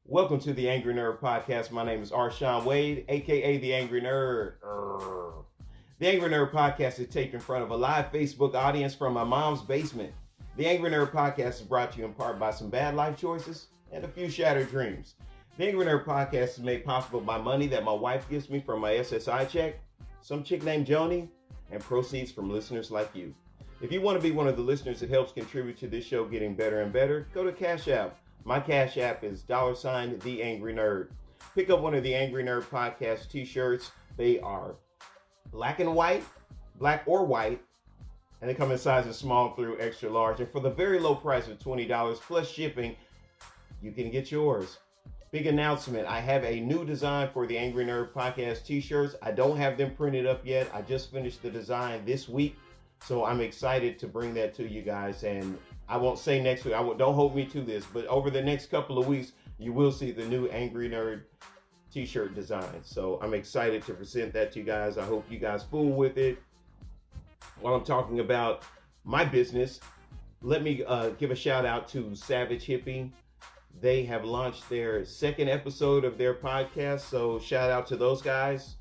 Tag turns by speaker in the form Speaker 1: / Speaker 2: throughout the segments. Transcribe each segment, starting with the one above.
Speaker 1: Welcome to the Angry Nerd Podcast. My name is Arshawn Wade, aka the Angry Nerd. The Angry Nerd Podcast is taped in front of a live Facebook audience from my mom's basement. The Angry Nerd Podcast is brought to you in part by some bad life choices and a few shattered dreams. The Angry Nerd Podcast is made possible by money that my wife gives me from my SSI check, some chick named Joni, and proceeds from listeners like you. If you want to be one of the listeners that helps contribute to this show getting better and better, go to Cash App. My Cash App is $ The Angry Nerd. Pick up one of the Angry Nerd Podcast t-shirts. They are black and white, black or white, and they come in sizes small through extra large. And for the very low price of $20 plus shipping, you can get yours. Big announcement. I have a new design for the Angry Nerd Podcast t-shirts. I don't have them printed up yet. I just finished the design this week. So I'm excited to bring that to you guys. And I won't say next week. Don't hold me to this. But over the next couple of weeks, you will see the new Angry Nerd t-shirt design. So I'm excited to present that to you guys. I hope you guys fool with it. While I'm talking about my business, let me give a shout out to Savage Hippie. They have launched their second episode of their podcast. So shout out to those guys.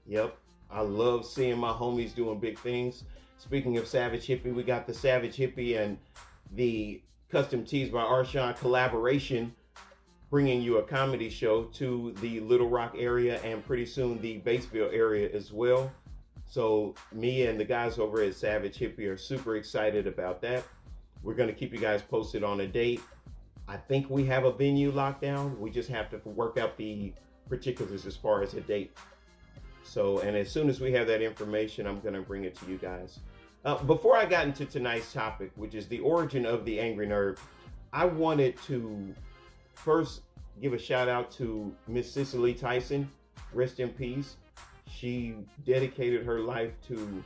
Speaker 1: Yep. I love seeing my homies doing big things. Speaking of Savage Hippie, we got the Savage Hippie and the Custom Tees by Arshawn collaboration, bringing you a comedy show to the Little Rock area and pretty soon the Batesville area as well. So me and the guys over at Savage Hippie are super excited about that. We're going to keep you guys posted on a date. I think we have a venue locked down. We just have to work out the particulars as far as a date. So, and as soon as we have that information, I'm going to bring it to you guys. Before I got into tonight's topic, which is the origin of the Angry Nerd, I wanted to first give a shout out to Miss Cicely Tyson. Rest in peace. She dedicated her life to,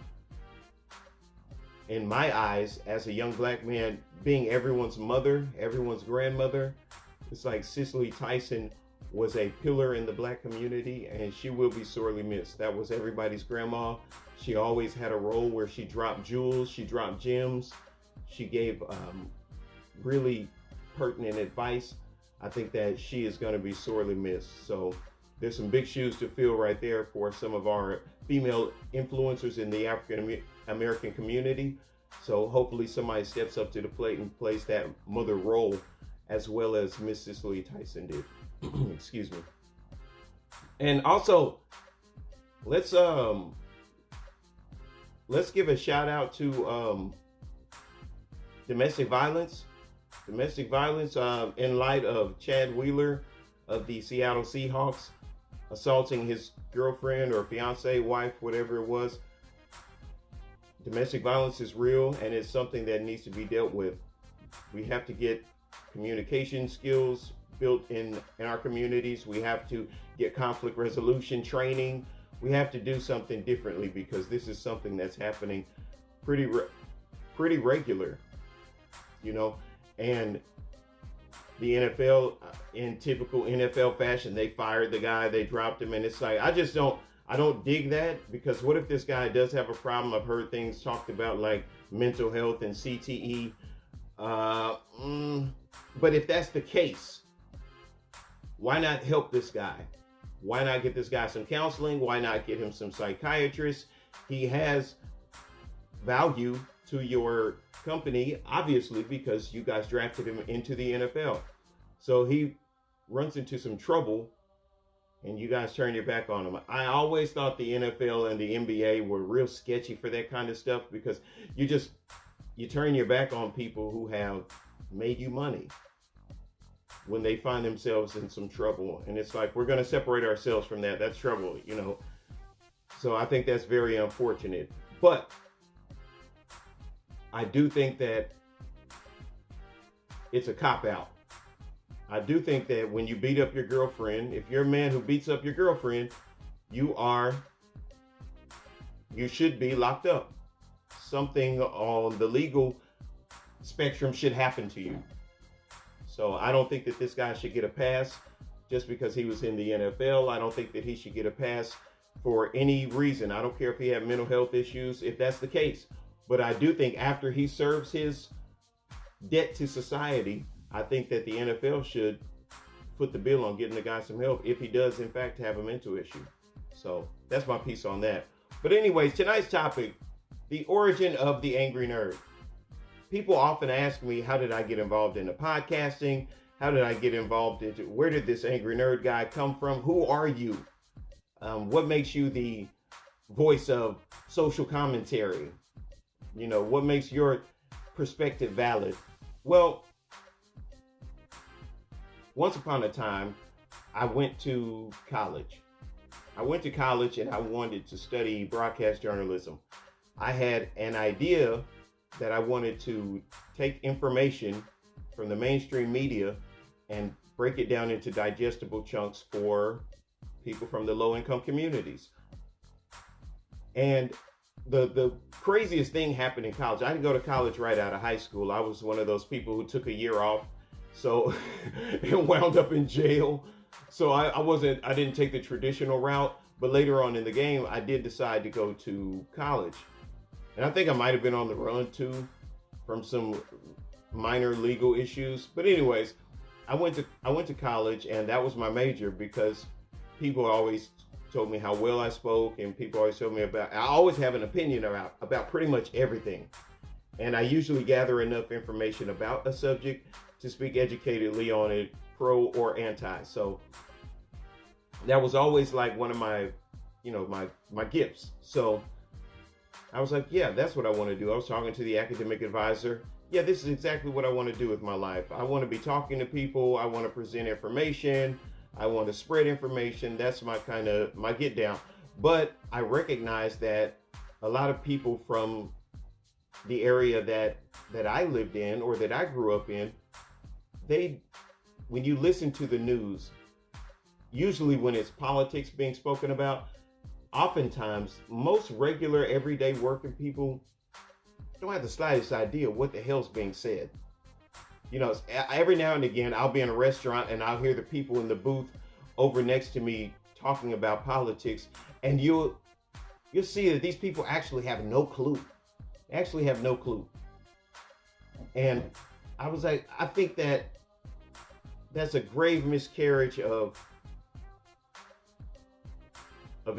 Speaker 1: in my eyes, as a young black man, being everyone's mother, everyone's grandmother. It's like Cicely Tyson was a pillar in the black community, and she will be sorely missed. That was everybody's grandma. She always had a role where she dropped jewels, she dropped gems, she gave really pertinent advice. I think that she is going to be sorely missed. So there's some big shoes to fill right there for some of our female influencers in the African American community. So hopefully somebody steps up to the plate and plays that mother role as well as Miss Cicely Tyson did. Excuse me. And also, let's give a shout out to domestic violence. Domestic violence in light of Chad Wheeler of the Seattle Seahawks assaulting his girlfriend or fiance, wife, whatever it was. Domestic violence is real, and it's something that needs to be dealt with. We have to get communication skills built in our communities. We have to get conflict resolution training. We have to do something differently because this is something that's happening pretty regular, you know. And the NFL, in typical NFL fashion, they fired the guy, they dropped him, and it's like I don't dig that, because what if this guy does have a problem? I've heard things talked about like mental health and CTE. But if that's the case, why not help this guy? Why not get this guy some counseling? Why not get him some psychiatrists? He has value to your company, obviously, because you guys drafted him into the NFL. So he runs into some trouble and you guys turn your back on him. I always thought the NFL and the NBA were real sketchy for that kind of stuff, because you turn your back on people who have made you money when they find themselves in some trouble. And it's like, we're going to separate ourselves from that. That's trouble, you know. So I think that's very unfortunate. But I do think that it's a cop-out. I do think that when you beat up your girlfriend, if you're a man who beats up your girlfriend, you should be locked up. Something on the legal spectrum should happen to you. So I don't think that this guy should get a pass just because he was in the NFL. I don't think that he should get a pass for any reason. I don't care if he had mental health issues, if that's the case. But I do think after he serves his debt to society, I think that the NFL should foot the bill on getting the guy some help if he does, in fact, have a mental issue. So that's my piece on that. But anyways, tonight's topic, the origin of the Angry Nerd. People often ask me, how did I get involved in the podcasting? How did I get involved into, where did this Angry Nerd guy come from? Who are you? What makes you the voice of social commentary? You know, what makes your perspective valid? Well, once upon a time, I went to college. And I wanted to study broadcast journalism. I had an idea that I wanted to take information from the mainstream media and break it down into digestible chunks for people from the low-income communities. And the craziest thing happened in college. I didn't go to college right out of high school. I was one of those people who took a year off, so and wound up in jail. So I didn't take the traditional route, but later on in the game, I did decide to go to college. And I think I might have been on the run too from some minor legal issues. But anyways, I went to college, and that was my major because people always told me how well I spoke, and people always told me I always have an opinion about pretty much everything. And I usually gather enough information about a subject to speak educatedly on it, pro or anti. So that was always like one of my gifts. So I was like, yeah, that's what I want to do. I was talking to the academic advisor. Yeah, this is exactly what I want to do with my life. I want to be talking to people. I want to present information. I want to spread information. That's my get down. But I recognize that a lot of people from the area that I lived in or that I grew up in, when you listen to the news, usually when it's politics being spoken about, oftentimes most regular everyday working people don't have the slightest idea what the hell's being said. You know, every now and again, I'll be in a restaurant and I'll hear the people in the booth over next to me talking about politics, and you'll see that these people actually have no clue. And I was like, I think that's a grave miscarriage of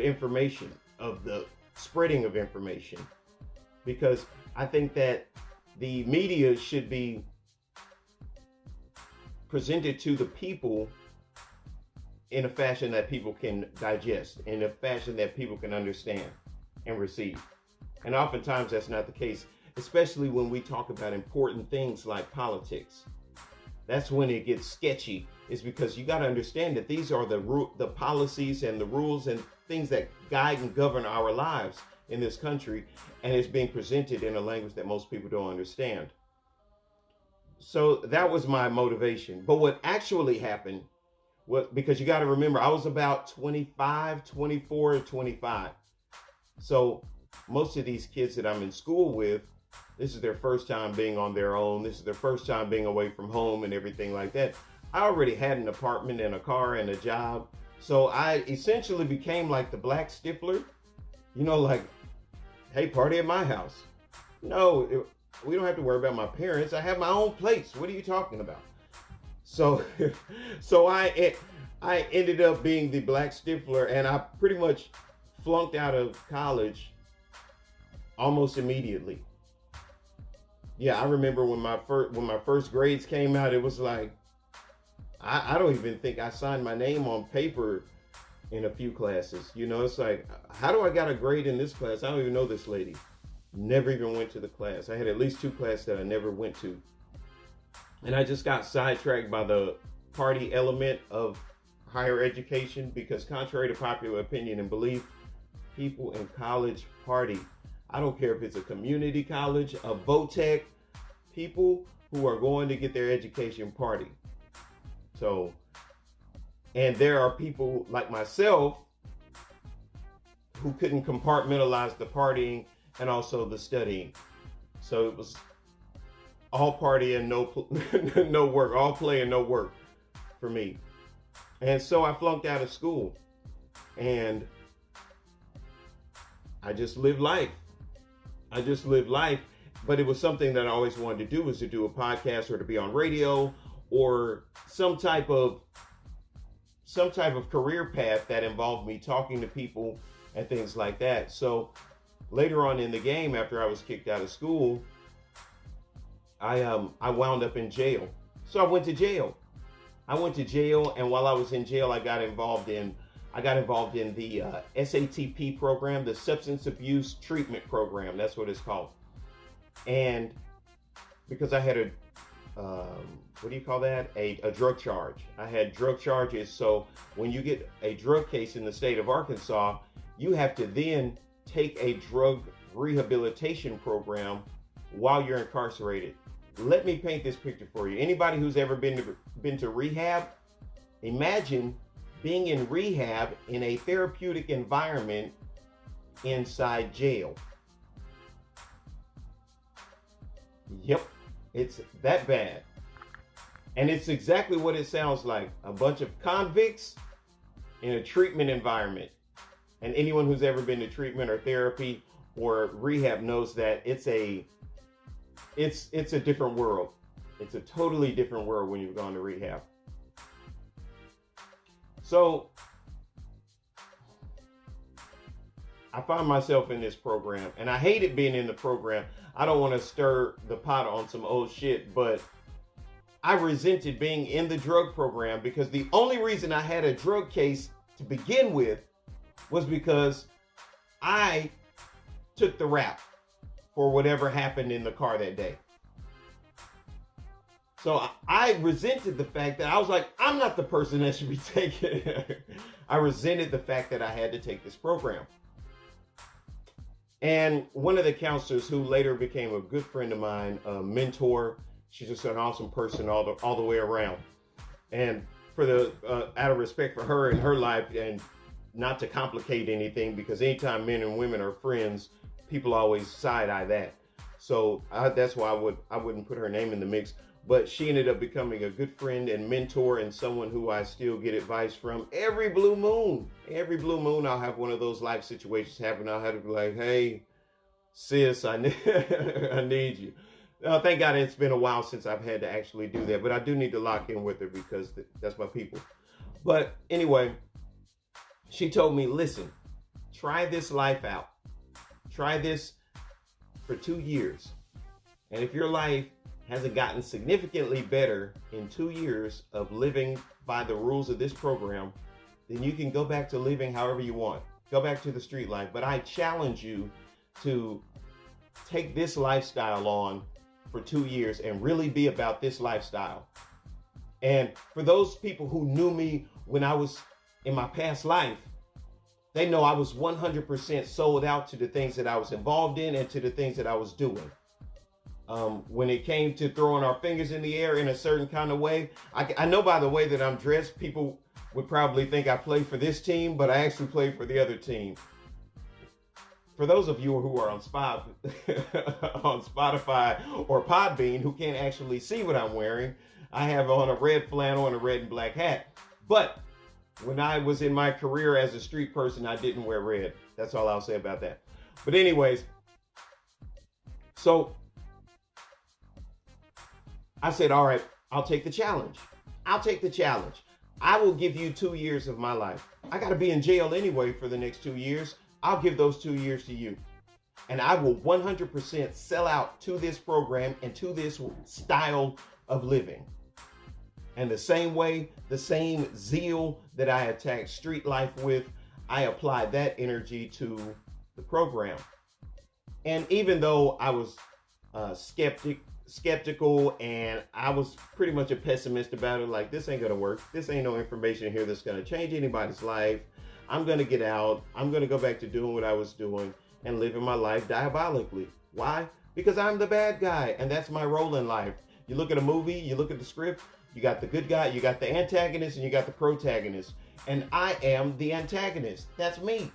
Speaker 1: information, of the spreading of information, because I think that the media should be presented to the people in a fashion that people can digest, in a fashion that people can understand and receive. And oftentimes that's not the case, especially when we talk about important things like politics. That's when it gets sketchy, is because you got to understand that these are the policies and the rules and things that guide and govern our lives in this country, and it's being presented in a language that most people don't understand. So that was my motivation. But what actually happened was, because you got to remember, I was about 24 or 25. So most of these kids that I'm in school with, this is their first time being on their own. This is their first time being away from home and everything like that. I already had an apartment and a car and a job. So I essentially became like the black Stifler, you know, like, hey, party at my house. No, we don't have to worry about my parents. I have my own place. What are you talking about? So I ended up being the black Stifler, and I pretty much flunked out of college almost immediately. Yeah, I remember when my first grades came out, it was like, I don't even think I signed my name on paper in a few classes. You know, it's like, how do I got a grade in this class? I don't even know this lady. Never even went to the class. I had at least 2 classes that I never went to. And I just got sidetracked by the party element of higher education, because contrary to popular opinion and belief, people in college party. I don't care if it's a community college, a VOTEC, people who are going to get their education party. So, and there are people like myself who couldn't compartmentalize the partying and also the studying. So it was all party and no work, all play and no work for me. And so I flunked out of school, and I just lived life. But it was something that I always wanted to do, was to do a podcast or to be on radio or some type of career path that involved me talking to people and things like that. So later on in the game, after I was kicked out of school, I wound up in jail. So I went to jail. And while I was in jail, I got involved in the SATP program, the Substance Abuse Treatment Program. That's what it's called. And because I had a a drug charge. I had drug charges. So when you get a drug case in the state of Arkansas, you have to then take a drug rehabilitation program while you're incarcerated. Let me paint this picture for you. Anybody who's ever been to rehab, imagine being in rehab in a therapeutic environment inside jail. Yep, it's that bad. And it's exactly what it sounds like. A bunch of convicts in a treatment environment. And anyone who's ever been to treatment or therapy or rehab knows that it's a different world. It's a totally different world when you've gone to rehab. So I found myself in this program, and I hated being in the program. I don't want to stir the pot on some old shit, but I resented being in the drug program because the only reason I had a drug case to begin with was because I took the rap for whatever happened in the car that day. So I resented the fact that I was like, I'm not the person that should be taking it. I resented the fact that I had to take this program. And one of the counselors, who later became a good friend of mine, a mentor, she's just an awesome person all the way around. And for out of respect for her and her life, and not to complicate anything, because anytime men and women are friends, people always side-eye that. So that's why I wouldn't put her name in the mix. But she ended up becoming a good friend and mentor, and someone who I still get advice from every blue moon. Every blue moon, I'll have one of those life situations happen. I'll have to be like, hey, sis, I need you. Thank God it's been a while since I've had to actually do that. But I do need to lock in with her because that's my people. But anyway, she told me, listen, try this life out. Try this for 2 years. And if your life hasn't gotten significantly better in 2 years of living by the rules of this program, then you can go back to living however you want. Go back to the street life. But I challenge you to take this lifestyle on for 2 years and really be about this lifestyle. And for those people who knew me when I was in my past life, they know I was 100% sold out to the things that I was involved in and to the things that I was doing. When it came to throwing our fingers in the air in a certain kind of way, I know by the way that I'm dressed, people would probably think I play for this team, but I actually play for the other team. For those of you who are on Spotify or Podbean who can't actually see what I'm wearing, I have on a red flannel and a red and black hat. But when I was in my career as a street person, I didn't wear red. That's all I'll say about that. But anyways, so I said, all right, I'll take the challenge. I'll take the challenge. I will give you 2 years of my life. I got to be in jail anyway for the next 2 years. I'll give those 2 years to you. And I will 100% sell out to this program and to this style of living. And the same way, the same zeal that I attacked street life with, I applied that energy to the program. And even though I was skeptical and I was pretty much a pessimist about it, like, this ain't gonna work. This ain't no information here that's gonna change anybody's life. I'm gonna get out. I'm gonna go back to doing what I was doing and living my life diabolically. Why? Because I'm the bad guy, and that's my role in life. You look at a movie, you look at the script, you got the good guy, you got the antagonist, and you got the protagonist. And I am the antagonist. That's me.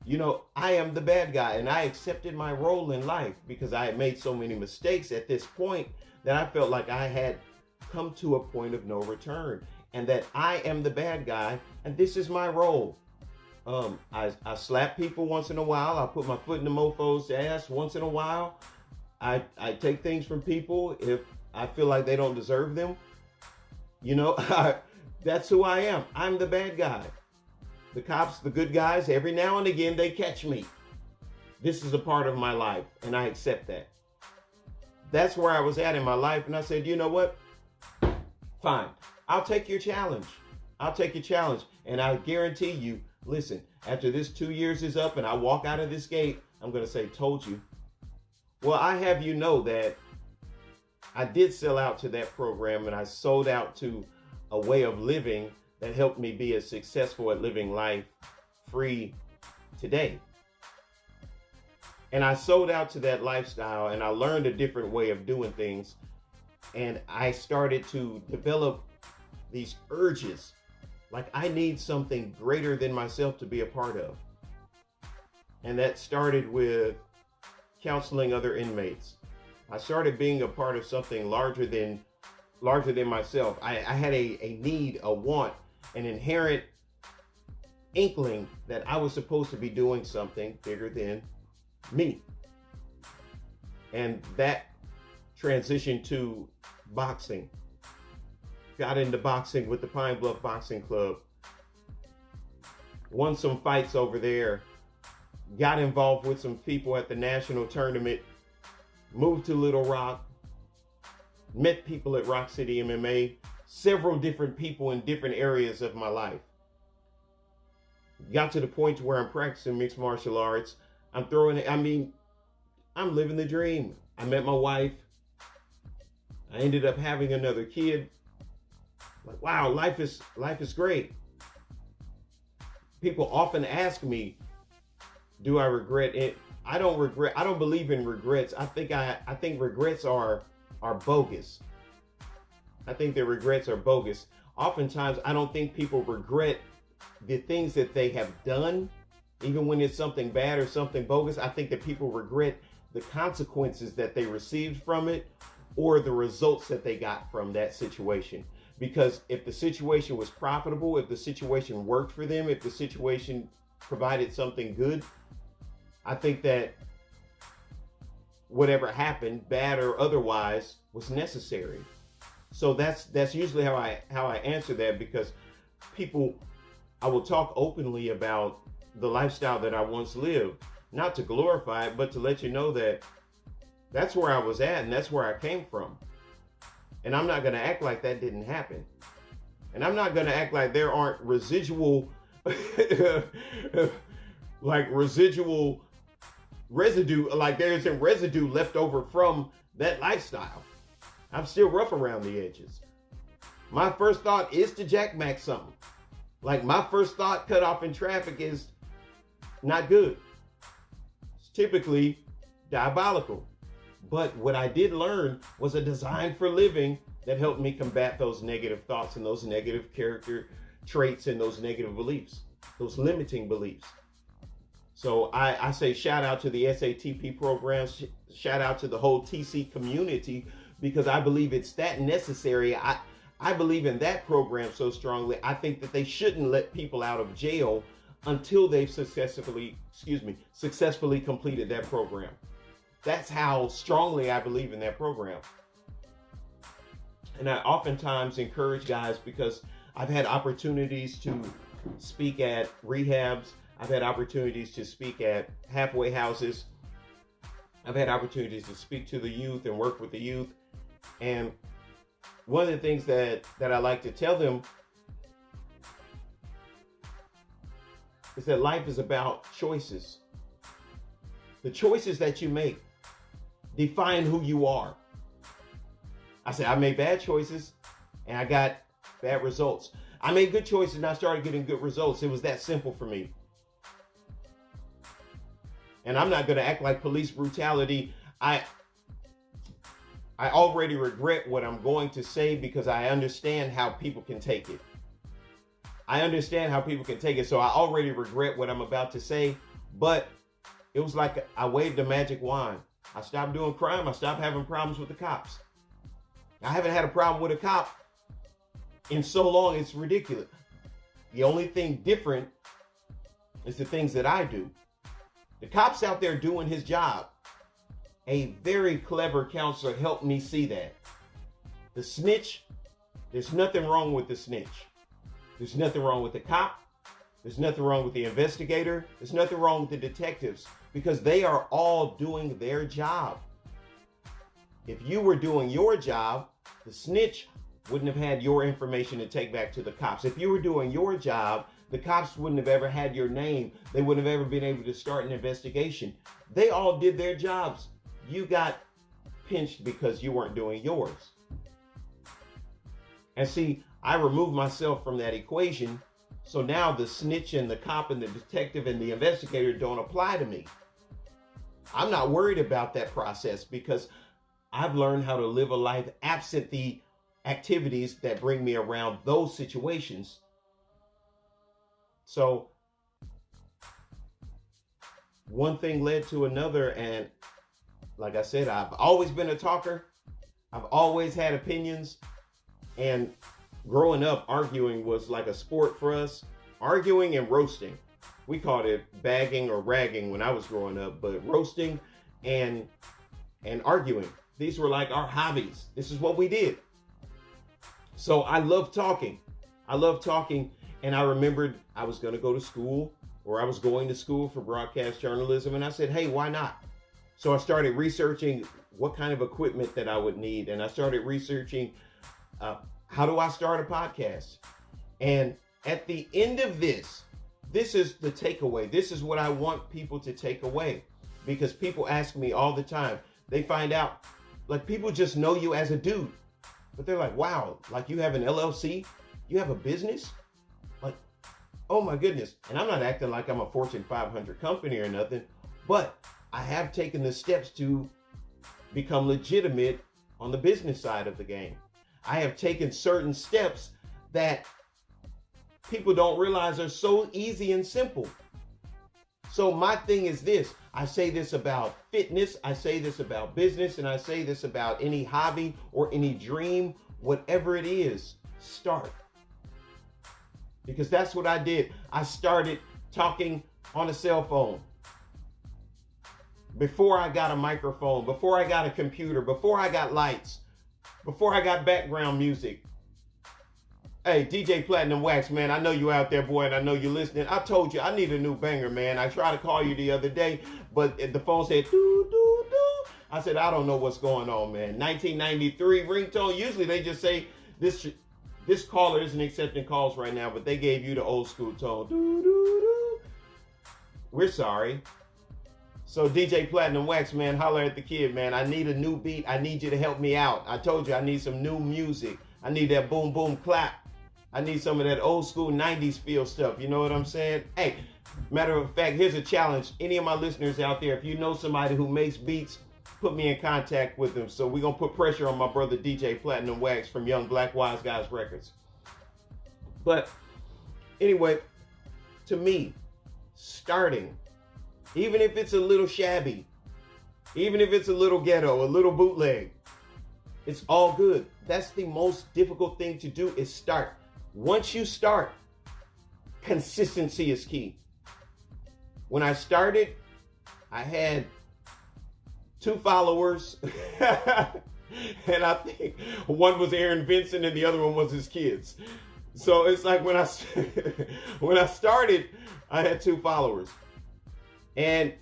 Speaker 1: You know, I am the bad guy, and I accepted my role in life because I had made so many mistakes at this point that I felt like I had come to a point of no return, and that I am the bad guy, and this is my role. I slap people once in a while. I put my foot in the mofo's ass once in a while. I take things from people if I feel like they don't deserve them. You know, that's who I am. I'm the bad guy. The cops, the good guys, every now and again, they catch me. This is a part of my life, and I accept that. That's where I was at in my life, and I said, you know what? Fine. I'll take your challenge. I'll take your challenge, and I guarantee you, listen, after this 2 years is up and I walk out of this gate, I'm going to say, told you. Well, I have you know that I did sell out to that program, and I sold out to a way of living that helped me be as successful at living life free today. And I sold out to that lifestyle, and I learned a different way of doing things. And I started to develop these urges, like I need something greater than myself to be a part of. And that started with counseling other inmates. I started being a part of something larger than myself. I had a need, a want, an inherent inkling that I was supposed to be doing something bigger than me. And that transitioned to boxing. Got into boxing with the Pine Bluff Boxing Club. Won some fights over there. Got involved with some people at the national tournament. Moved to Little Rock. Met people at Rock City MMA. Several different people in different areas of my life. Got to the point where I'm practicing mixed martial arts. I'm living the dream. I met my wife. I ended up having another kid. Like, wow, life is great. People often ask me, do I regret it? I don't believe in regrets. I think regrets are bogus. I think that regrets are bogus. Oftentimes, I don't think people regret the things that they have done, even when it's something bad or something bogus. I think that people regret the consequences that they received from it or the results that they got from that situation. Because if the situation was profitable, if the situation worked for them, if the situation provided something good, I think that whatever happened, bad or otherwise, was necessary. So that's usually how I answer that, because I will talk openly about the lifestyle that I once lived, not to glorify it, but to let you know that that's where I was at and that's where I came from. And I'm not going to act like that didn't happen. And I'm not going to act like there aren't residual residue, like there isn't residue left over from that lifestyle. I'm still rough around the edges. My first thought is to jackmax something. Like my first thought, cut off in traffic, is not good. It's typically diabolical. But what I did learn was a design for living that helped me combat those negative thoughts and those negative character traits and those negative beliefs, those limiting beliefs. So I say shout out to the SATP programs, shout out to the whole TC community, because I believe it's that necessary. I believe in that program so strongly. I think that they shouldn't let people out of jail until they've successfully completed that program. That's how strongly I believe in that program. And I oftentimes encourage guys, because I've had opportunities to speak at rehabs. I've had opportunities to speak at halfway houses. I've had opportunities to speak to the youth and work with the youth. And one of the things that I like to tell them is that life is about choices. The choices that you make define who you are. I said, I made bad choices and I got bad results. I made good choices and I started getting good results. It was that simple for me. And I'm not going to act like police brutality. I already regret what I'm going to say, because I understand how people can take it. So I already regret what I'm about to say, but it was like I waved a magic wand. I stopped doing crime. I stopped having problems with the cops. I haven't had a problem with a cop in so long, it's ridiculous. The only thing different is the things that I do. The cop's out there doing his job. A very clever counselor helped me see that. The snitch There's nothing wrong with the snitch. There's nothing wrong with the cop. There's nothing wrong with the investigator. There's nothing wrong with the detectives, because they are all doing their job. If you were doing your job, the snitch wouldn't have had your information to take back to the cops. If you were doing your job, the cops wouldn't have ever had your name. They wouldn't have ever been able to start an investigation. They all did their jobs. You got pinched because you weren't doing yours. And see, I removed myself from that equation. So now the snitch and the cop and the detective and the investigator don't apply to me. I'm not worried about that process because I've learned how to live a life absent the activities that bring me around those situations. So one thing led to another. And like I said, I've always been a talker. I've always had opinions. And growing up, arguing was like a sport for us. Arguing and roasting. We called it bagging or ragging when I was growing up, but roasting and arguing. These were like our hobbies. This is what we did. So I love talking. And I remembered I was going to go to school, or I was going to school for broadcast journalism. And I said, hey, why not? So I started researching what kind of equipment that I would need. And I started researching how do I start a podcast? And at the end of this is the takeaway. This is what I want people to take away, because people ask me all the time. They find out, like, people just know you as a dude, but they're like, wow, like you have an LLC, you have a business, like, oh my goodness. And I'm not acting like I'm a Fortune 500 company or nothing, but I have taken the steps to become legitimate on the business side of the game. I have taken certain steps that people don't realize are so easy and simple. So my thing is this. I say this about fitness. I say this about business. And I say this about any hobby or any dream, whatever it is, start. Because that's what I did. I started talking on a cell phone. Before I got a microphone, before I got a computer, before I got lights, before I got background music. Hey, DJ Platinum Wax, man, I know you out there, boy, and I know you're listening. I told you I need a new banger, man. I tried to call you the other day, but the phone said, doo, doo, doo. I said, I don't know what's going on, man. 1993 ringtone. Usually they just say, this caller isn't accepting calls right now, but they gave you the old school tone. Doo, doo, doo. We're sorry. So DJ Platinum Wax, man, holler at the kid, man. I need a new beat. I need you to help me out. I told you I need some new music. I need that boom, boom, clap. I need some of that old school 90s feel stuff. You know what I'm saying? Hey, matter of fact, here's a challenge. Any of my listeners out there, if you know somebody who makes beats, put me in contact with them. So we're going to put pressure on my brother DJ Platinum Wax from Young Black Wise Guys Records. But anyway, to me, starting, even if it's a little shabby, even if it's a little ghetto, a little bootleg, it's all good. That's the most difficult thing to do, is start. Once you start, consistency is key. When I started, I had 2 followers. And I think one was Aaron Vincent and the other one was his kids. So it's like when I started, I had 2 followers. And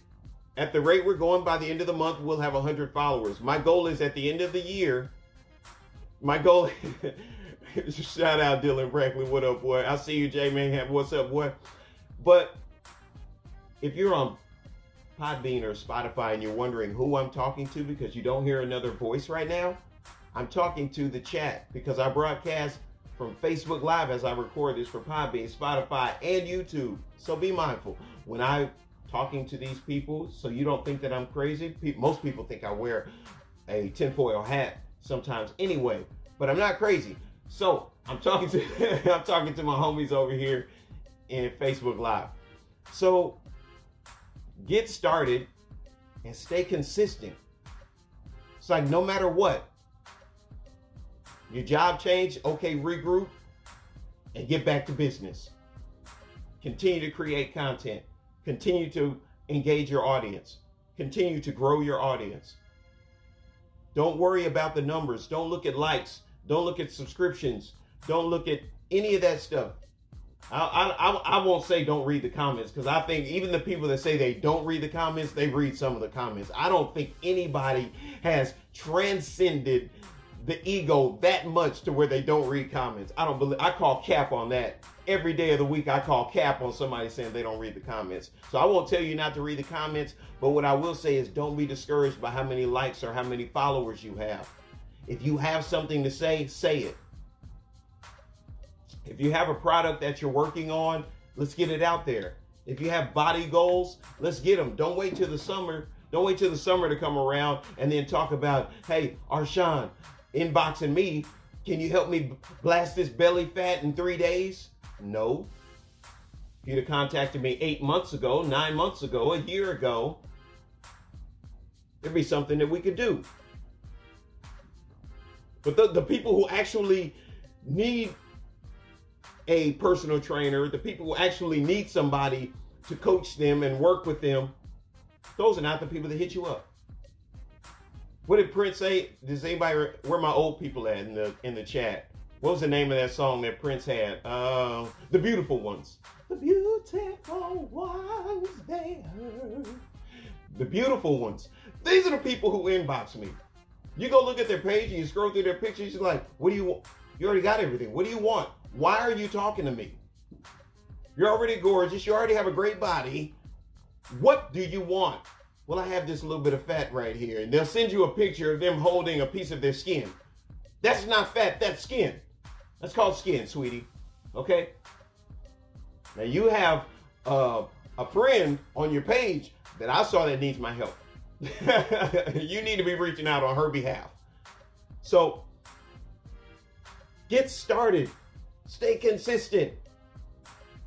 Speaker 1: at the rate we're going, by the end of the month, we'll have 100 followers. My goal is at the end of the year, shout out Dylan Brackley, what up, boy? I see you, J Man. What's up, boy? But if you're on Podbean or Spotify and you're wondering who I'm talking to because you don't hear another voice right now, I'm talking to the chat, because I broadcast from Facebook Live as I record this for Podbean, Spotify, and YouTube. So be mindful when I'm talking to these people, so you don't think that I'm crazy. Most people think I wear a tinfoil hat sometimes anyway, but I'm not crazy. So I'm talking to my homies over here in Facebook Live. So get started and stay consistent. It's like no matter what, your job changed, okay, regroup and get back to business. Continue to create content. Continue to engage your audience. Continue to grow your audience. Don't worry about the numbers. Don't look at likes. Don't look at subscriptions. Don't look at any of that stuff. I won't say don't read the comments, because I think even the people that say they don't read the comments, they read some of the comments. I don't think anybody has transcended the ego that much to where they don't read comments. I call cap on that. Every day of the week, I call cap on somebody saying they don't read the comments. So I won't tell you not to read the comments, but what I will say is don't be discouraged by how many likes or how many followers you have. If you have something to say it. If you have a product that you're working on, let's get it out there. If you have body goals, let's get them. Don't wait till the summer. Don't wait till the summer to come around and then talk about, hey, Arshawn, inboxing me, can you help me blast this belly fat in 3 days? No. If you'd have contacted me 8 months ago, 9 months ago, a year ago, there'd be something that we could do. But the people who actually need a personal trainer, the people who actually need somebody to coach them and work with them, those are not the people that hit you up. What did Prince say? Does anybody, where my old people at in the chat? What was the name of that song that Prince had? The Beautiful Ones. The beautiful ones, they heard. The beautiful ones. These are the people who inbox me. You go look at their page and you scroll through their pictures, you're like, what do you want? You already got everything. What do you want? Why are you talking to me? You're already gorgeous. You already have a great body. What do you want? Well, I have this little bit of fat right here. And they'll send you a picture of them holding a piece of their skin. That's not fat, that's skin. That's called skin, sweetie. Okay? Now you have a friend on your page that I saw that needs my help. You need to be reaching out on her behalf. So, get started. Stay consistent.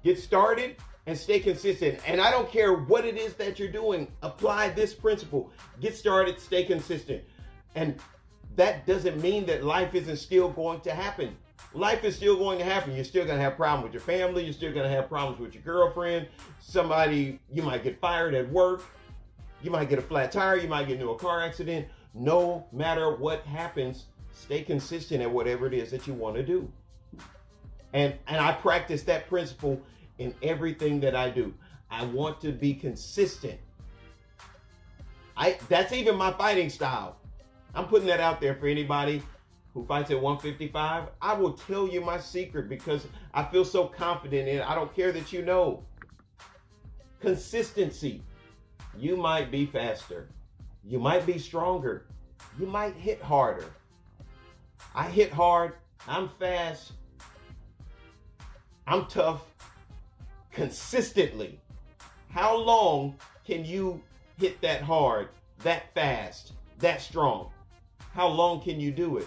Speaker 1: Get started and stay consistent. And I don't care what it is that you're doing. Apply this principle. Get started, stay consistent. And that doesn't mean that life isn't still going to happen. Life is still going to happen. You're still going to have problems with your family. You're still going to have problems with your girlfriend. You might get fired at work. You might get a flat tire. You might get into a car accident. No matter what happens, stay consistent at whatever it is that you want to do. And I practice that principle in everything that I do. I want to be consistent. That's even my fighting style. I'm putting that out there for anybody who fights at 155. I will tell you my secret because I feel so confident in it. I don't care that you know. Consistency. You might be faster. You might be stronger. You might hit harder. I hit hard. I'm fast. I'm tough. Consistently. How long can you hit that hard, that fast, that strong? How long can you do it?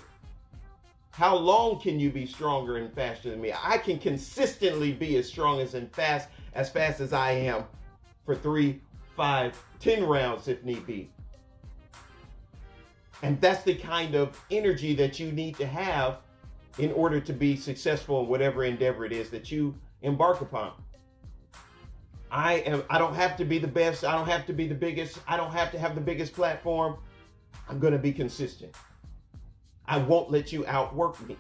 Speaker 1: How long can you be stronger and faster than me? I can consistently be as strong and fast as I am for 3, 5, 10 rounds if need be. And that's the kind of energy that you need to have in order to be successful in whatever endeavor it is that you embark upon. I don't have to be the best. I don't have to be the biggest. I don't have to have the biggest platform. I'm going to be consistent. I won't let you outwork me.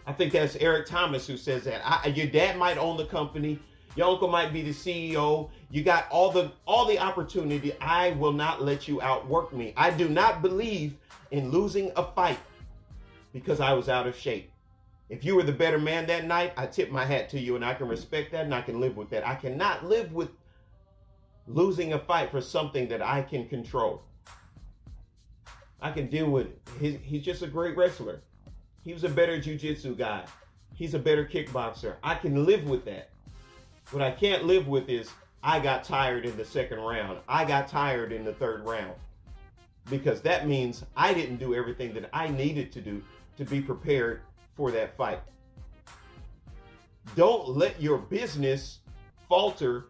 Speaker 1: I think that's Eric Thomas who says that. Your dad might own the company. Your uncle might be the CEO. You got all the opportunity. I will not let you outwork me. I do not believe in losing a fight because I was out of shape. If you were the better man that night, I tip my hat to you and I can respect that and I can live with that. I cannot live with losing a fight for something that I can control. I can deal with it. He's just a great wrestler. He was a better jiu-jitsu guy. He's a better kickboxer. I can live with that. What I can't live with is I got tired in the second round. I got tired in the third round. Because that means I didn't do everything that I needed to do to be prepared for that fight. Don't let your business falter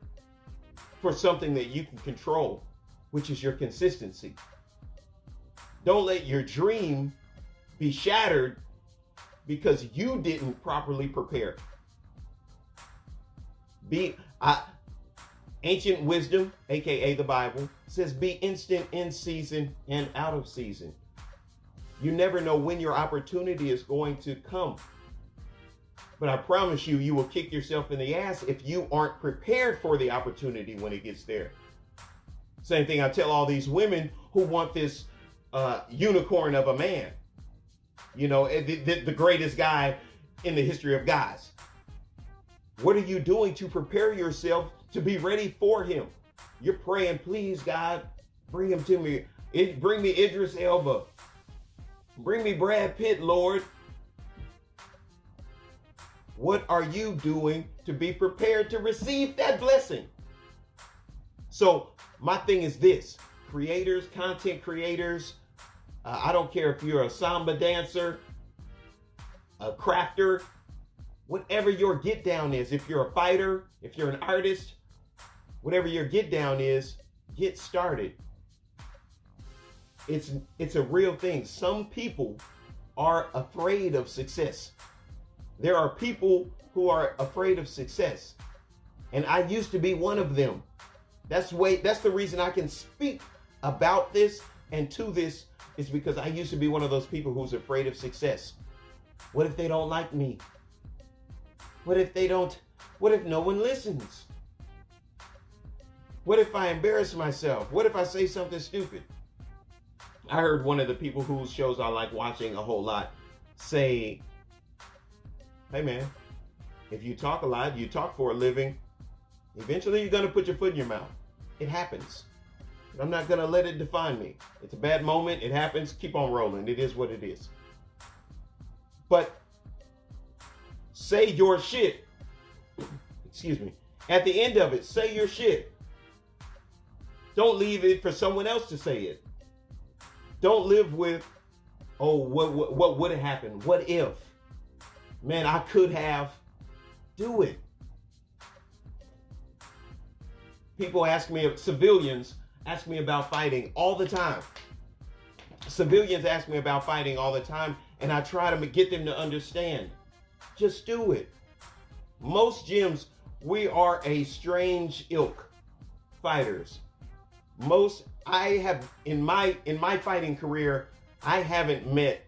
Speaker 1: for something that you can control, which is your consistency. Don't let your dream be shattered because you didn't properly prepare. Ancient wisdom, aka the Bible, says be instant in season and out of season. You never know when your opportunity is going to come. But I promise you, you will kick yourself in the ass if you aren't prepared for the opportunity when it gets there. Same thing I tell all these women who want this unicorn of a man. You know, the greatest guy in the history of guys. What are you doing to prepare yourself to be ready for him? You're praying, please, God, bring him to me. Bring me Idris Elba. Bring me Brad Pitt, Lord. What are you doing to be prepared to receive that blessing? So my thing is this, creators, content creators, I don't care if you're a samba dancer, a crafter, whatever your get down is. If you're a fighter, if you're an artist, whatever your get down is, get started. It's a real thing. Some people are afraid of success. There are people who are afraid of success. And I used to be one of them. That's the reason I can speak about this and to this, is because I used to be one of those people who's afraid of success. What if they don't like me? What if no one listens? What if I embarrass myself? What if I say something stupid? I heard one of the people whose shows I like watching a whole lot say, hey man, if you talk a lot, you talk for a living, eventually you're going to put your foot in your mouth. It happens. I'm not going to let it define me. It's a bad moment. It happens. Keep on rolling. It is what it is. But say your shit. Excuse me. At the end of it, say your shit. Don't leave it for someone else to say it. Don't live with, oh, what would have happened? What if? Man, I could have. Do it. People ask me, civilians ask me about fighting all the time. Civilians ask me about fighting all the time, and I try to get them to understand. Just do it. Most gyms, we are a strange ilk, fighters. I have, in my fighting career, I haven't met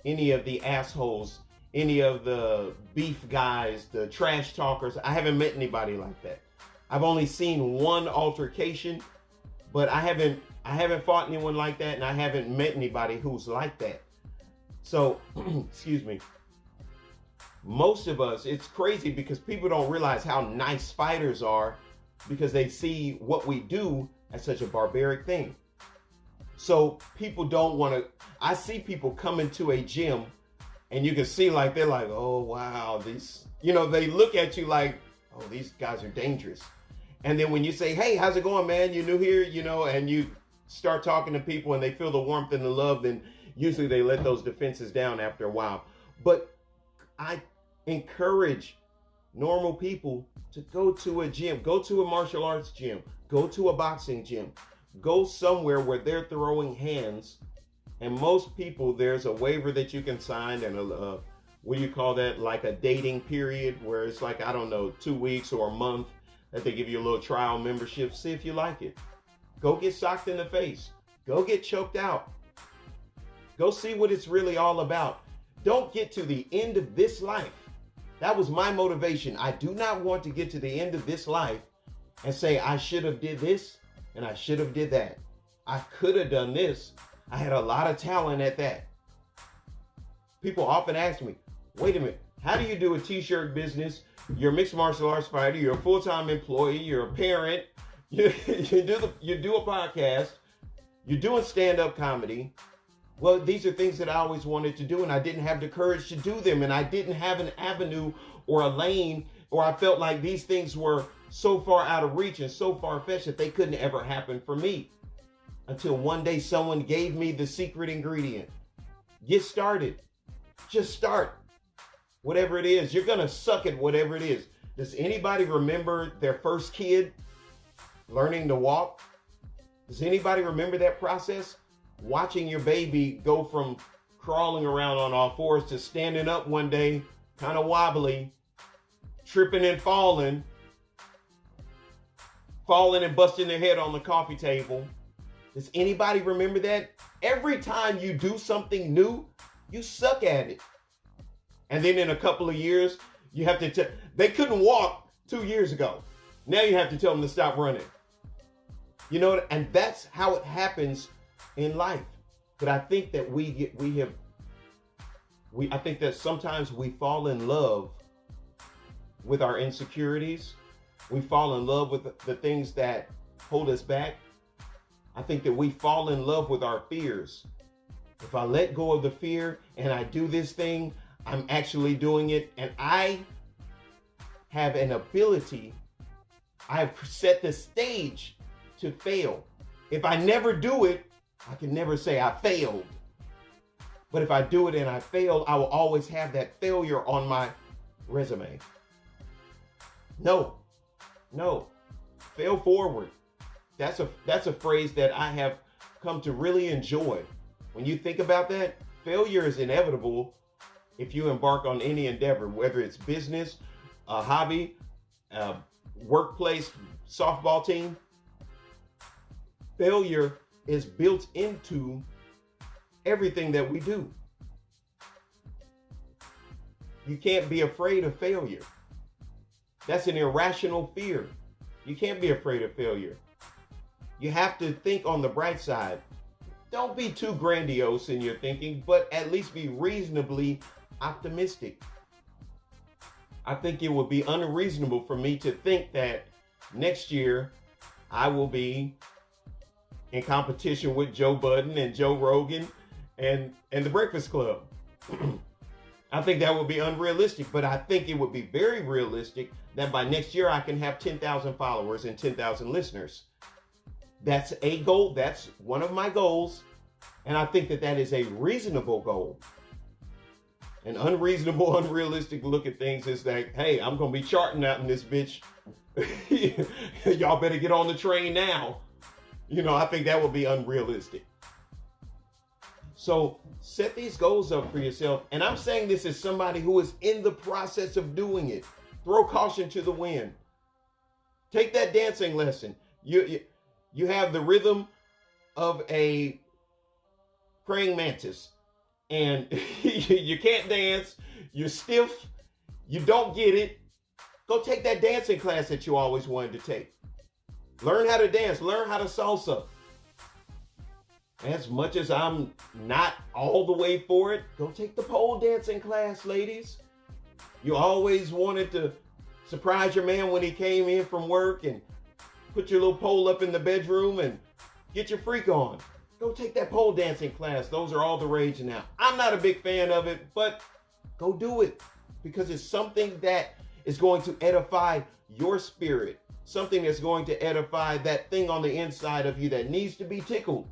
Speaker 1: any of the assholes, any of the beef guys, the trash talkers. I haven't met anybody like that. I've only seen one altercation, but I haven't fought anyone like that, and I haven't met anybody who's like that. So, excuse me. Most of us, it's crazy because people don't realize how nice fighters are because they see what we do as such a barbaric thing. So people don't want to, I see people come into a gym and you can see like, they're like, oh, wow, these, they look at you like, oh, these guys are dangerous. And then when you say, hey, how's it going, man? You new here, and you start talking to people and they feel the warmth and the love, then usually they let those defenses down after a while. But I encourage normal people to go to a gym, go to a martial arts gym, go to a boxing gym, go somewhere where they're throwing hands. And most people, there's a waiver that you can sign and what do you call that? Like a dating period where it's like, I don't know, 2 weeks or a month that they give you a little trial membership. See if you like it. Go get socked in the face. Go get choked out. Go see what it's really all about. Don't get to the end of this life. That was my motivation. I do not want to get to the end of this life and say, I should have did this and I should have did that. I could have done this. I had a lot of talent at that. People often ask me, wait a minute, how do you do a t-shirt business? You're a mixed martial arts fighter. You're a full-time employee. You're a parent. You do a podcast. You're doing stand-up comedy. Well, these are things that I always wanted to do, and I didn't have the courage to do them, and I didn't have an avenue or a lane, or I felt like these things were so far out of reach and so far-fetched that they couldn't ever happen for me. Until one day someone gave me the secret ingredient. Get started. Just start. Whatever it is, you're going to suck at whatever it is. Does anybody remember their first kid learning to walk? Does anybody remember that process? Watching your baby go from crawling around on all fours to standing up one day, kind of wobbly, tripping and falling and busting their head on the coffee table, Does anybody remember that? Every time you do something new, you suck at it. And then in a couple of years, you have to they couldn't walk 2 years ago. Now you have to tell them to stop running. You know, and that's how it happens in life. But I think that I think that sometimes we fall in love with our insecurities. We fall in love with the things that hold us back. I think that we fall in love with our fears. If I let go of the fear and I do this thing, I'm actually doing it. And I have an ability, I've set the stage to fail. If I never do it, I can never say I failed. But if I do it and I fail, I will always have that failure on my resume. No, fail forward. That's a phrase that I have come to really enjoy. When you think about that, failure is inevitable if you embark on any endeavor, whether it's business, a hobby, a workplace, softball team. Failure is built into everything that we do. You can't be afraid of failure. That's an irrational fear. You can't be afraid of failure. You have to think on the bright side. Don't be too grandiose in your thinking, but at least be reasonably optimistic. I think it would be unreasonable for me to think that next year I will be in competition with Joe Budden and Joe Rogan and the Breakfast Club. I think that would be unrealistic, but I think it would be very realistic that by next year I can have 10,000 followers and 10,000 listeners. That's a goal. That's one of my goals. And I think that is a reasonable goal. An unreasonable, unrealistic look at things is that, hey, I'm going to be charting out in this bitch. Y'all better get on the train now. You know, I think that would be unrealistic. So set these goals up for yourself. And I'm saying this as somebody who is in the process of doing it. Throw caution to the wind. Take that dancing lesson. You have the rhythm of a praying mantis. And you can't dance. You're stiff. You don't get it. Go take that dancing class that you always wanted to take. Learn how to dance. Learn how to salsa. As much as I'm not all the way for it, go take the pole dancing class, ladies. You always wanted to surprise your man when he came in from work and put your little pole up in the bedroom and get your freak on. Go take that pole dancing class. Those are all the rage now. I'm not a big fan of it, but go do it because it's something that is going to edify your spirit. Something that's going to edify that thing on the inside of you that needs to be tickled.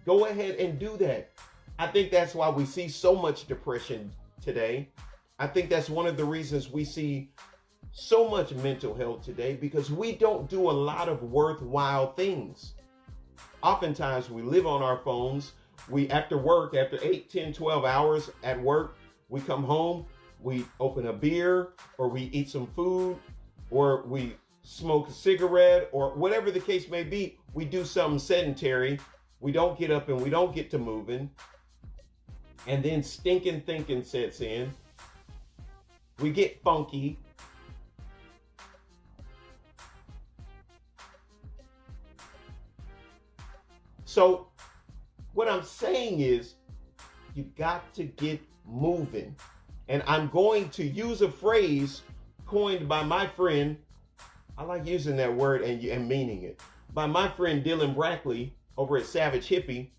Speaker 1: Go ahead and do that. I think that's why we see so much depression today. I think that's one of the reasons we see so much mental health today, because we don't do a lot of worthwhile things. Oftentimes we live on our phones. We, after work, after 8, 10, 12 hours at work, we come home, we open a beer, or we eat some food, or we smoke a cigarette, or whatever the case may be. We do something sedentary. We don't get up and we don't get to moving. And then stinking thinking sets in. We get funky. So what I'm saying is you got to get moving. And I'm going to use a phrase coined by my friend. I like using that word and meaning it. By my friend Dylan Brackley over at Savage Hippie,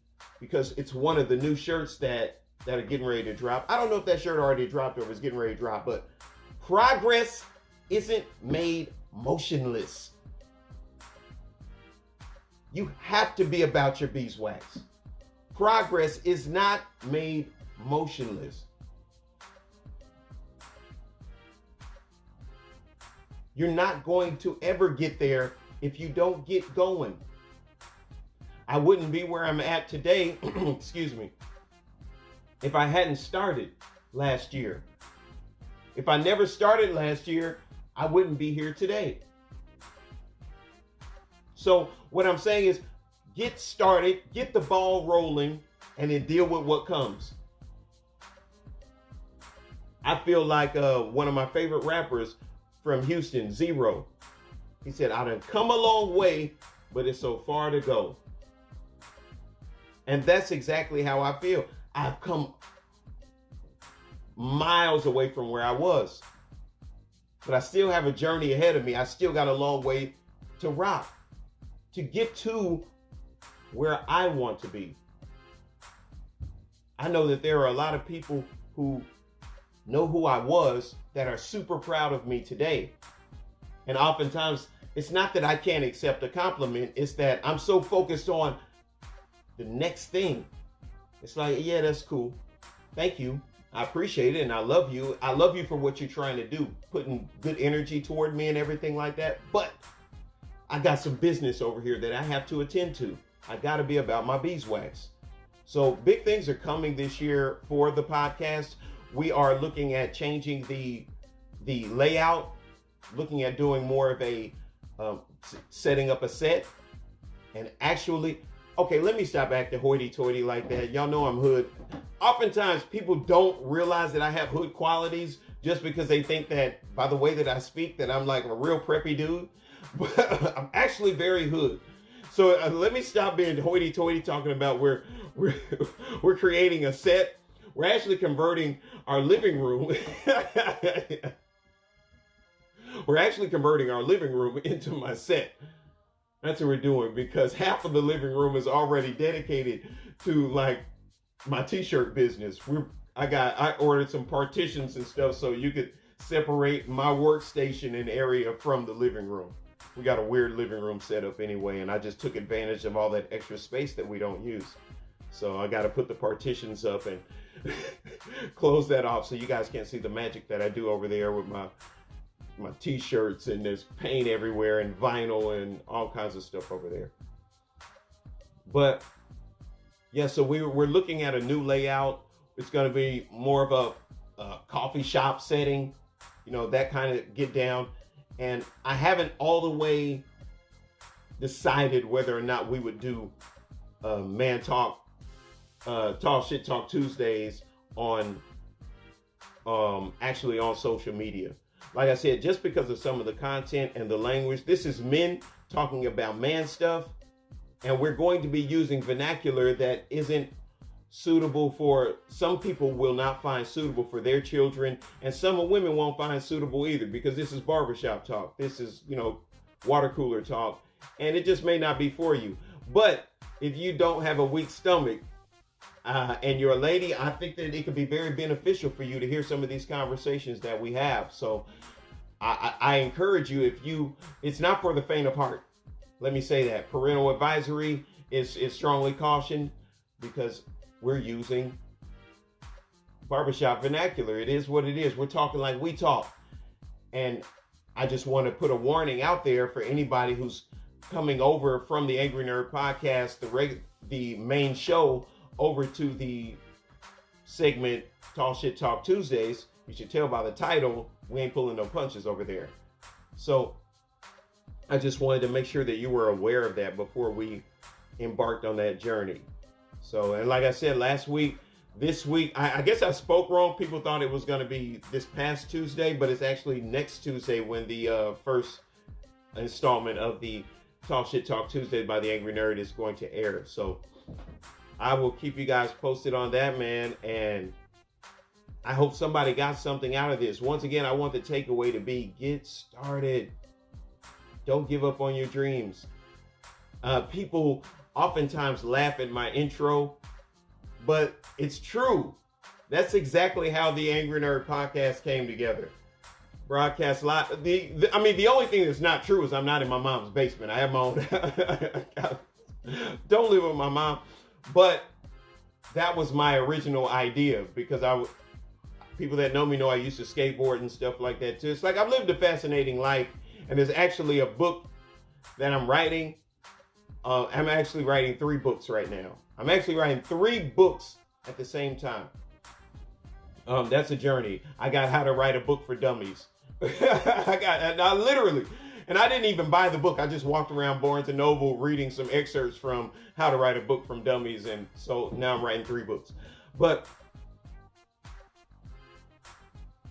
Speaker 1: because it's one of the new shirts that are getting ready to drop. I don't know if that shirt already dropped or is getting ready to drop, but progress isn't made motionless. You have to be about your beeswax. Progress is not made motionless. You're not going to ever get there if you don't get going. I wouldn't be where I'm at today, excuse me, if I hadn't started last year. If I never started last year, I wouldn't be here today. So what I'm saying is get started, get the ball rolling, and then deal with what comes. I feel like one of my favorite rappers from Houston, Zero, he said, I done come a long way, but it's so far to go. And that's exactly how I feel. I've come miles away from where I was, but I still have a journey ahead of me. I still got a long way to rock to get to where I want to be. I know that there are a lot of people who know who I was that are super proud of me today. And oftentimes, it's not that I can't accept a compliment, it's that I'm so focused on the next thing. It's like, yeah, that's cool. Thank you. I appreciate it and I love you. I love you for what you're trying to do, putting good energy toward me and everything like that. But I got some business over here that I have to attend to. I got to be about my beeswax. So big things are coming this year for the podcast. We are looking at changing the layout, looking at doing more of a setting up a set. And actually, okay, let me stop acting hoity-toity like that. Y'all know I'm hood. Oftentimes, people don't realize that I have hood qualities just because they think that by the way that I speak that I'm like a real preppy dude. But I'm actually very hood. So let me stop being hoity-toity talking about we're creating a set. We're actually converting our living room. We're actually converting our living room into my set. That's what we're doing because half of the living room is already dedicated to like my t-shirt business. I ordered some partitions and stuff so you could separate my workstation and area from the living room. We got a weird living room setup anyway, and I just took advantage of all that extra space that we don't use. So I got to put the partitions up and close that off so you guys can't see the magic that I do over there with my t-shirts, and there's paint everywhere and vinyl and all kinds of stuff over there. But yeah, so we're looking at a new layout. It's going to be more of a coffee shop setting, you know, that kind of get down. And I haven't all the way decided whether or not we would do Man Talk, Talk Shit Talk Tuesdays on actually on social media. Like I said, just because of some of the content and the language, this is men talking about man stuff. And we're going to be using vernacular that isn't suitable for, some people will not find suitable for their children. And some women won't find suitable either because this is barbershop talk. This is, you know, water cooler talk. And it just may not be for you. But if you don't have a weak stomach and you're a lady, I think that it could be very beneficial for you to hear some of these conversations that we have. So I encourage you, it's not for the faint of heart. Let me say that. Parental advisory is strongly cautioned because we're using barbershop vernacular. It is what it is. We're talking like we talk. And I just want to put a warning out there for anybody who's coming over from the Angry Nerd podcast, the main show, over to the segment Talk Shit Talk Tuesdays. You should tell by the title, we ain't pulling no punches over there. So I just wanted to make sure that you were aware of that before we embarked on that journey. So, and like I said, this week, I guess I spoke wrong. People thought it was going to be this past Tuesday, but it's actually next Tuesday when the first installment of the Talk Shit Talk Tuesday by the Angry Nerd is going to air. So I will keep you guys posted on that, man. And I hope somebody got something out of this. Once again, I want the takeaway to be, get started. Don't give up on your dreams. People oftentimes laugh at my intro, but it's true. That's exactly how the Angry Nerd podcast came together. Broadcast live. The only thing that's not true is I'm not in my mom's basement. I have my own. Don't live with my mom. But that was my original idea because people that know me know I used to skateboard and stuff like that too. It's like I've lived a fascinating life, and there's actually a book that I'm writing. I'm actually writing 3 books right now. I'm actually writing 3 books at the same time. That's a journey. I got How to Write a Book for Dummies. I literally, And I didn't even buy the book. I just walked around Barnes and Noble reading some excerpts from How to Write a Book from Dummies. And so now I'm writing 3 books. But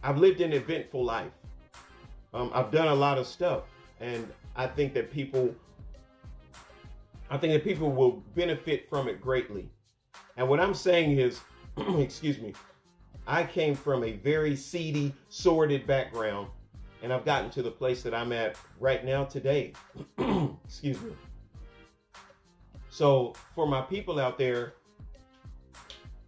Speaker 1: I've lived an eventful life. I've done a lot of stuff. And I think that people will benefit from it greatly. And what I'm saying is, excuse me, I came from a very seedy, sordid background, and I've gotten to the place that I'm at right now today. Excuse me. So for my people out there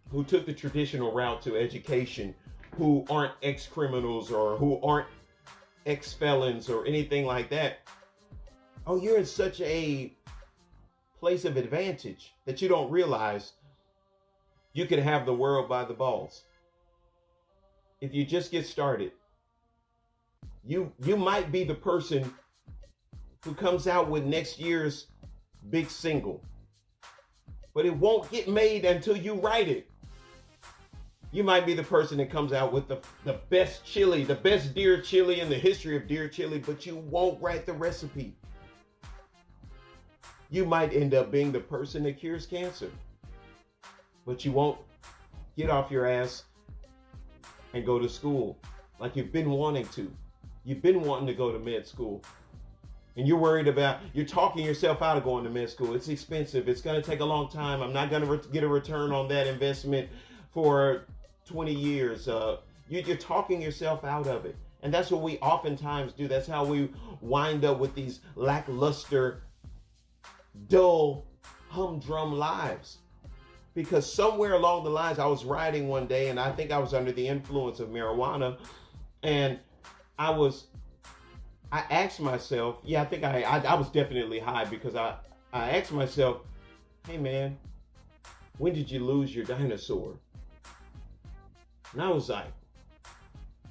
Speaker 1: who took the traditional route to education, who aren't ex-criminals or who aren't ex-felons or anything like that, oh, you're in such a place of advantage that you don't realize you can have the world by the balls. If you just get started, you might be the person who comes out with next year's big single, but it won't get made until you write it. You might be the person that comes out with the best chili, the best deer chili in the history of deer chili, but you won't write the recipe. You might end up being the person that cures cancer, but you won't get off your ass and go to school like you've been wanting to. You've been wanting to go to med school, and you're worried about, you're talking yourself out of going to med school. It's expensive. It's going to take a long time. I'm not going to get a return on that investment for 20 years. You're talking yourself out of it. And that's what we oftentimes do. That's how we wind up with these lackluster, dull, humdrum lives. Because somewhere along the lines, I was riding one day, and I think I was under the influence of marijuana, and I asked myself, I think I was definitely high, because I asked myself, hey man, when did you lose your dinosaur? And I was like,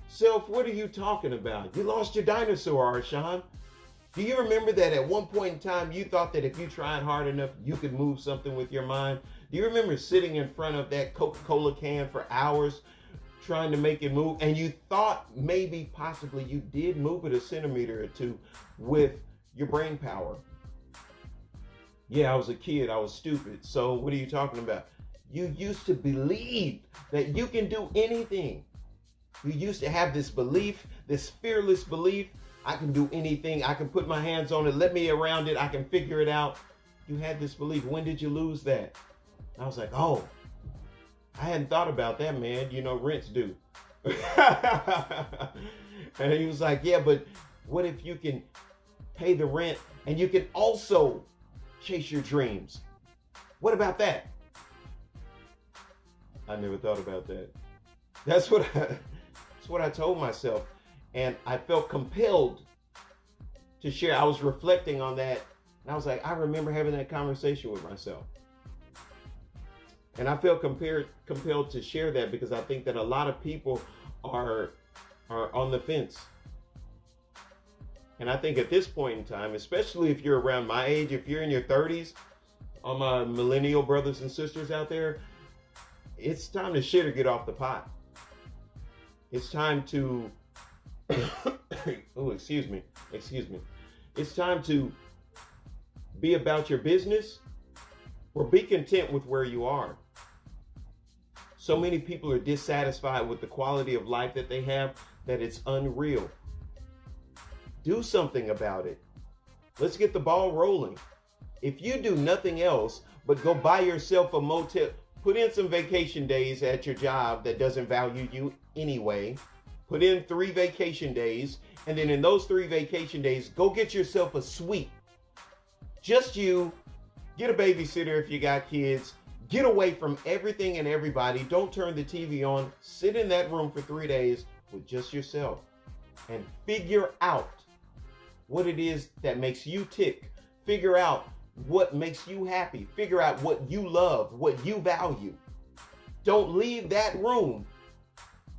Speaker 1: self, what are you talking about? You lost your dinosaur, Arshawn. Do you remember that at one point in time, you thought that if you tried hard enough, you could move something with your mind? Do you remember sitting in front of that Coca-Cola can for hours trying to make it move? And you thought maybe, possibly, you did move it a centimeter or two with your brain power. Yeah, I was a kid. I was stupid. So what are you talking about? You used to believe that you can do anything. You used to have this belief, this fearless belief. I can do anything. I can put my hands on it. Let me around it. I can figure it out. You had this belief. When did you lose that? I was like, oh, I hadn't thought about that, man. You know, rents due. And he was like, yeah, but what if you can pay the rent and you can also chase your dreams? What about that? I never thought about that. That's what I told myself. And I felt compelled to share. I was reflecting on that. And I was like, I remember having that conversation with myself. And I felt compelled to share that because I think that a lot of people are on the fence. And I think at this point in time, especially if you're around my age, if you're in your 30s, all my millennial brothers and sisters out there, it's time to shit or get off the pot. It's time to, oh, excuse me. It's time to be about your business or be content with where you are. So many people are dissatisfied with the quality of life that they have that it's unreal. Do something about it. Let's get the ball rolling. If you do nothing else but go buy yourself a motel, put in some vacation days at your job that doesn't value you anyway. Put in 3 vacation days, and then in those 3 vacation days, go get yourself a suite. Just you. Get a babysitter if you got kids. Get away from everything and everybody. Don't turn the TV on. Sit in that room for 3 days with just yourself and figure out what it is that makes you tick. Figure out what makes you happy. Figure out what you love, what you value. Don't leave that room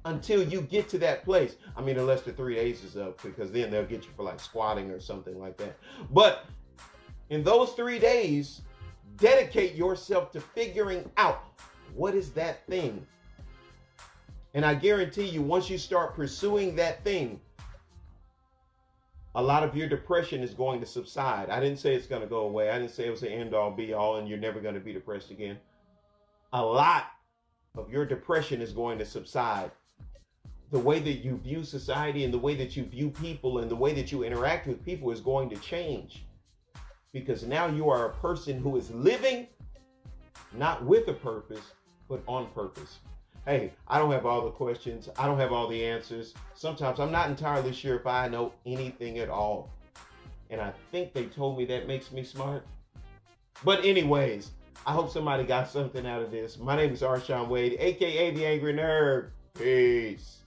Speaker 1: until you get to that place. I mean, unless the 3 days is up, because then they'll get you for like squatting or something like that. But in those 3 days, dedicate yourself to figuring out what is that thing. And I guarantee you, once you start pursuing that thing, a lot of your depression is going to subside. I didn't say it's going to go away. I didn't say it was the end all be all and you're never going to be depressed again. A lot of your depression is going to subside. The way that you view society and the way that you view people and the way that you interact with people is going to change. Because now you are a person who is living not with a purpose, but on purpose. Hey, I don't have all the questions. I don't have all the answers. Sometimes I'm not entirely sure if I know anything at all. And I think they told me that makes me smart. But anyways, I hope somebody got something out of this. My name is Arshawn Wade, aka The Angry Nerd. Peace.